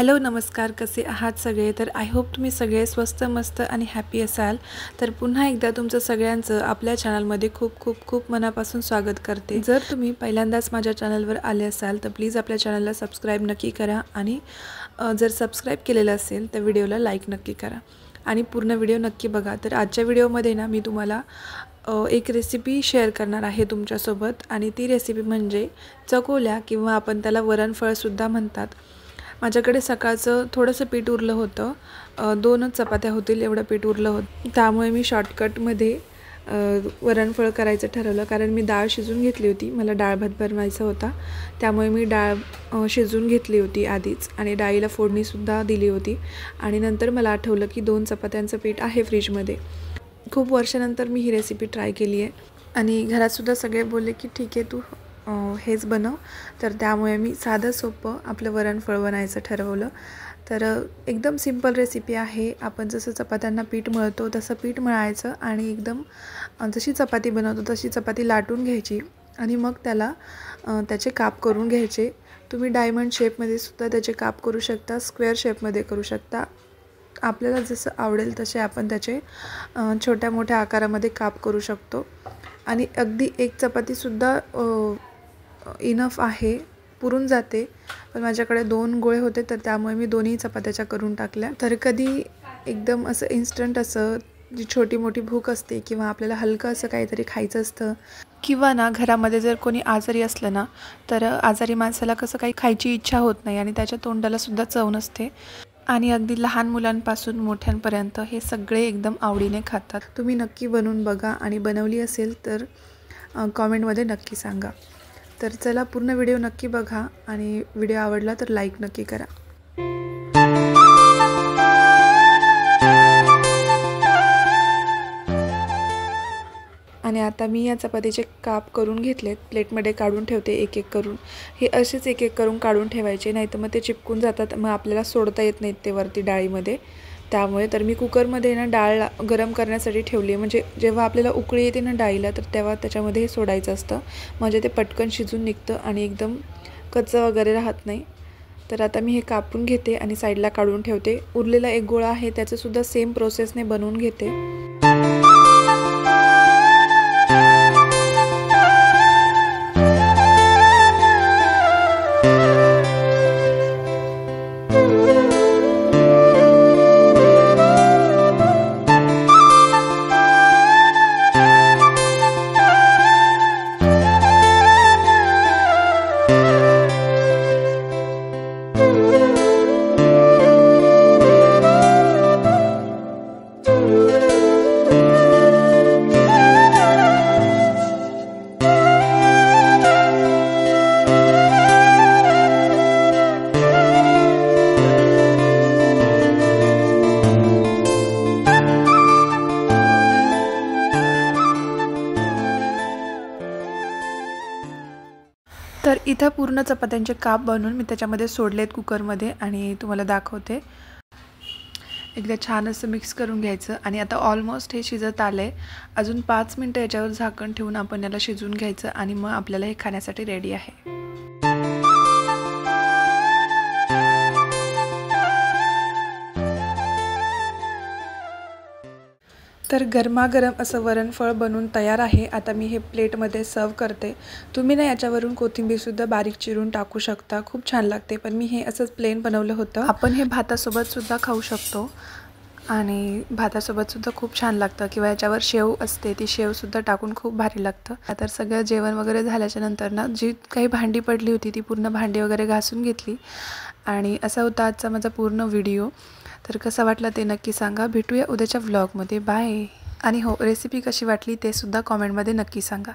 Hello नमस्कार, कसे आहात सगळे। तर आय होप तुम्ही सगळे स्वस्त मस्त आणि हॅपी असाल। तर पुन्हा एकदा तुमचं सगळ्यांचं आपल्या चॅनलमध्ये खूप खूप खूप मनापासून स्वागत करते। जर तुम्ही पहिल्यांदाच माझ्या चॅनलवर आले असाल तर प्लीज आपल्या चॅनलला सबस्क्राइब नक्की करा आणि जर सबस्क्राइब केलेलं असेल तर व्हिडिओला लाईक नक्की करा आणि पूर्ण व्हिडिओ नक्की बघा। तर आजच्या व्हिडिओमध्ये ना मी तुम्हाला एक रेसिपी शेअर करणार आहे तुमच्यासोबत आणि ती रेसिपी म्हणजे चकोल्या किंवा आपण त्याला वरणफळ सुद्धा म्हणतात। माझ्याकडे सकाळचं थोडंसं पीठ उरलं होतं, 2च चपात्या होतील एवढं पीठ उरलं होतं। त्यामुळे मी शॉर्टकटमध्ये वरणफळ करायचं ठरवलं, कारण मी डाळ शिजून घेतली होती। मला डाळ भात बनवायचा होता, त्यामुळे मी डाळ शिजून घेतली होती आधीच आणि डाळीला फोडणीसुद्धा दिली होती। आणि नंतर मला आठवलं की 2 चपात्यांचं पीठ आहे फ्रीजमध्ये। खूप वर्षानंतर मी ही रेसिपी ट्राय केली आहे आणि घरातसुद्धा सगळे बोलले की ठीक आहे तू हेच बनव। तर त्यामुळे मी साधं सोपं आपलं वरणफळ बनायचं ठरवलं। तर एकदम सिंपल रेसिपी आहे। आपण जसं चपात्यांना पीठ मळतो तसं पीठ मळायचं आणि एकदम जशी चपाती बनवतो तशी चपाती लाटून घ्यायची आणि मग त्याला त्याचे काप करून घ्यायचे। तुम्ही डायमंड शेपमध्ये सुद्धा त्याचे काप करू शकता, स्क्वेअर शेपमध्ये करू शकता। आपल्याला जसं आवडेल तसे आपण त्याचे छोट्या मोठ्या आकारामध्ये काप करू शकतो आणि अगदी एक चपातीसुद्धा इनफ आहे, पुरून जाते। पण माझ्याकडे 2 गोळे होते तर त्यामुळे मी दोन्ही चपात्याच्या करून टाकल्या। तर कधी एकदम असं इन्स्टंट असं जी छोटी मोठी भूक असते किंवा आपल्याला हलकं असं काहीतरी खायचं असतं किंवा ना घरामध्ये जर कोणी आजारी असलं ना तर आजारी माणसाला कसं काही खायची इच्छा होत नाही आणि त्याच्या तोंडाला सुद्धा चव नसते आणि अगदी लहान मुलांपासून मोठ्यांपर्यंत हे सगळे एकदम आवडीने खातात। तुम्ही नक्की बनवून बघा आणि बनवली असेल तर कॉमेंटमध्ये नक्की सांगा। तर चला पूर्ण व्हिडिओ नक्की बघा आणि व्हिडिओ आवडला तर लाईक नक्की करा। आणि आता मी या चपातीचे काप करून घेतलेत, प्लेटमध्ये काढून ठेवते एक एक करून। हे असेच एक एक करून काढून ठेवायचे, नाही तर मग ते चिपकून जातात, मग आपल्याला सोडता येत नाहीत ते वरती डाळीमध्ये। त्यामुळे तर मी कुकरमध्ये ना डाळ गरम करण्यासाठी ठेवली आहे, म्हणजे जेव्हा आपल्याला उकळी येते ना डाळीला तर तेव्हा त्याच्यामध्ये हे सोडायचं असतं, म्हणजे ते पटकन शिजून निघतं आणि एकदम कच्चं वगैरे राहत नाही। तर आता मी हे कापून घेते आणि साईडला काढून ठेवते। उरलेला एक गोळा आहे त्याचंसुद्धा सेम प्रोसेसने बनवून घेते। तर इथं पूर्ण चपात्यांचे काप बनवून मी त्याच्यामध्ये सोडलेत कुकरमध्ये आणि तुम्हाला दाखवते। एकदा छान असं मिक्स करून घ्यायचं आणि आता ऑलमोस्ट हे शिजत आलंय। अजून 5 मिनिटं याच्यावर झाकण ठेवून आपण याला शिजवून घ्यायचं आणि मग आपल्याला हे खाण्यासाठी रेडी आहे। तर गरमागरम असं वरणफळ बनवून तयार आहे। आता मी हे प्लेटमध्ये सर्व करते। तुम्ही ना याच्यावरून कोथिंबीरसुद्धा बारीक चिरून टाकू शकता, खूप छान लागते। पण मी हे असंच प्लेन बनवलं होतं। आपण हे भातासोबतसुद्धा खाऊ शकतो आणि भातासोबतसुद्धा खूप छान लागतं किंवा याच्यावर शेव असते ती शेवसुद्धा टाकून खूप भारी लागतं। तर सगळं जेवण वगैरे झाल्याच्या नंतर ना जी काही भांडी पडली होती ती पूर्ण भांडी वगैरे घासून घेतली आणि असा होता आजचा माझा पूर्ण व्हिडिओ। तर कसा वाटला ते नक्की सांगा। भेटूया उद्याच्या व्लॉगमध्ये, बाय। आणि हो, रेसिपी कशी वाटली ते सुद्धा कॉमेंटमध्ये नक्की सांगा।